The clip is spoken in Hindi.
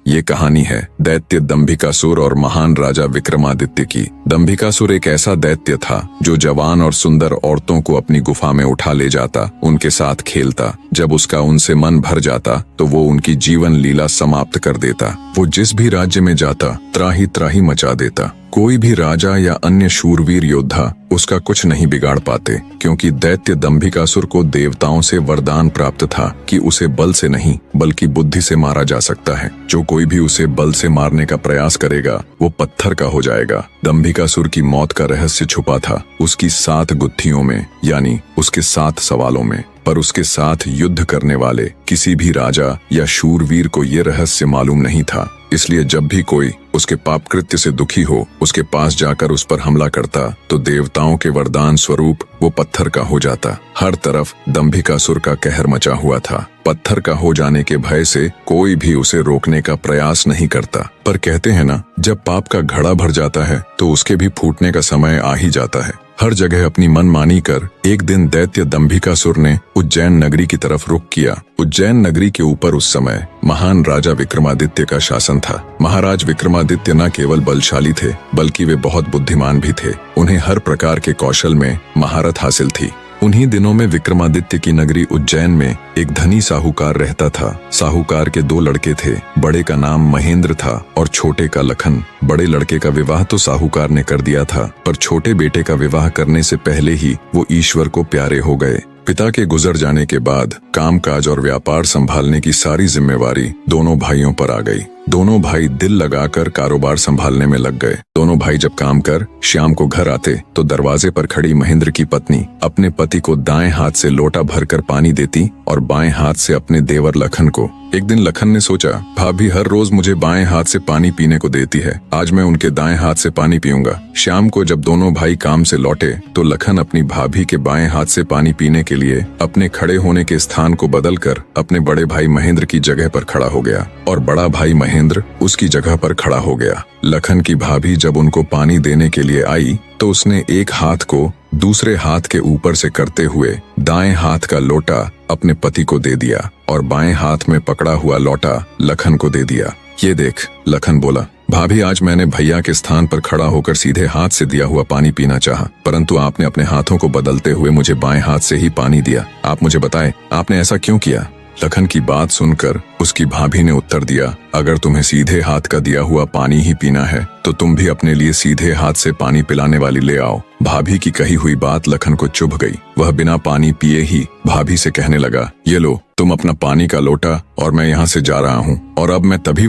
ये कहानी है दैत्य दंभिकासुर और महान राजा विक्रमादित्य की। दंभिकासुर एक ऐसा दैत्य था जो जवान और सुंदर औरतों को अपनी गुफा में उठा ले जाता, उनके साथ खेलता। जब उसका उनसे मन भर जाता तो वो उनकी जीवन लीला समाप्त कर देता। वो जिस भी राज्य में जाता त्राही त्राही मचा देता। कोई भी राजा या अन्य शूरवीर योद्धा उसका कुछ नहीं बिगाड़ पाते, क्योंकि दैत्य दंभिकासुर को देवताओं से वरदान प्राप्त था कि उसे बल से नहीं बल्कि बुद्धि से मारा जा सकता है। जो कोई भी उसे बल से मारने का प्रयास करेगा वो पत्थर का हो जाएगा। दंभिकासुर की मौत का रहस्य छुपा था उसकी 7 गुत्थियों में, यानी उसके 7 सवालों में। पर उसके साथ युद्ध करने वाले किसी भी राजा या शूरवीर को ये रहस्य मालूम नहीं था। इसलिए जब भी कोई उसके पाप कृत्य से दुखी हो उसके पास जाकर उस पर हमला करता तो देवताओं के वरदान स्वरूप वो पत्थर का हो जाता। हर तरफ दंभिकासुर का कहर मचा हुआ था। पत्थर का हो जाने के भय से कोई भी उसे रोकने का प्रयास नहीं करता। पर कहते हैं ना, जब पाप का घड़ा भर जाता है तो उसके भी फूटने का समय आ ही जाता है। हर जगह अपनी मनमानी कर एक दिन दैत्य दंभिकासुर ने उज्जैन नगरी की तरफ रुख किया। उज्जैन नगरी के ऊपर उस समय महान राजा विक्रमादित्य का शासन था। महाराज विक्रमादित्य न केवल बलशाली थे बल्कि वे बहुत बुद्धिमान भी थे। उन्हें हर प्रकार के कौशल में महारत हासिल थी। उन्हीं दिनों में विक्रमादित्य की नगरी उज्जैन में एक धनी साहूकार रहता था। साहूकार के 2 लड़के थे। बड़े का नाम महेंद्र था और छोटे का लखन। बड़े लड़के का विवाह तो साहूकार ने कर दिया था, पर छोटे बेटे का विवाह करने से पहले ही वो ईश्वर को प्यारे हो गए। पिता के गुजर जाने के बाद कामकाज और व्यापार संभालने की सारी जिम्मेवारी दोनों भाइयों पर आ गई। दोनों भाई दिल लगाकर कारोबार संभालने में लग गए। दोनों भाई जब काम कर शाम को घर आते तो दरवाजे पर खड़ी महेंद्र की पत्नी अपने पति को दाएं हाथ से लोटा भरकर पानी देती और बाएं हाथ से अपने देवर लखन को। एक दिन लखन ने सोचा, भाभी हर रोज मुझे बाएं हाथ से पानी पीने को देती है, आज मैं उनके दाएं हाथ से पानी पीऊंगा। शाम को जब दोनों भाई काम से लौटे तो लखन अपनी भाभी के बाएं हाथ से पानी पीने के लिए अपने खड़े होने के स्थान को बदलकर अपने बड़े भाई महेंद्र की जगह पर खड़ा हो गया और बड़ा भाई महेंद्र उसकी जगह पर खड़ा हो गया। लखन की भाभी जब उनको पानी देने के लिए आई तो उसने एक हाथ को दूसरे हाथ के ऊपर से करते हुए दाएं हाथ का लोटा अपने पति को दे दिया और बाएं हाथ में पकड़ा हुआ लोटा लखन को दे दिया। ये देख, लखन बोला, भाभी आज मैंने भैया के स्थान पर खड़ा होकर सीधे हाथ से दिया हुआ पानी पीना चाहा, परंतु आपने अपने हाथों को बदलते हुए मुझे बाएं हाथ से ही पानी दिया। आप मुझे बताएं, आपने ऐसा क्यों किया? लखन की बात सुनकर उसकी भाभी ने उत्तर दिया, अगर तुम्हें सीधे हाथ का दिया हुआ पानी ही पीना है तो तुम भी अपने लिए सीधे हाथ से पानी पिलाने वाली ले आओ। भाभी की कही हुई बात लखन को चुभ गई। वह बिना पानी पिए ही भाभी से कहने लगा, ये लो तुम अपना पानी का लोटा और मैं यहाँ से जा रहा हूँ और अब मैं तभी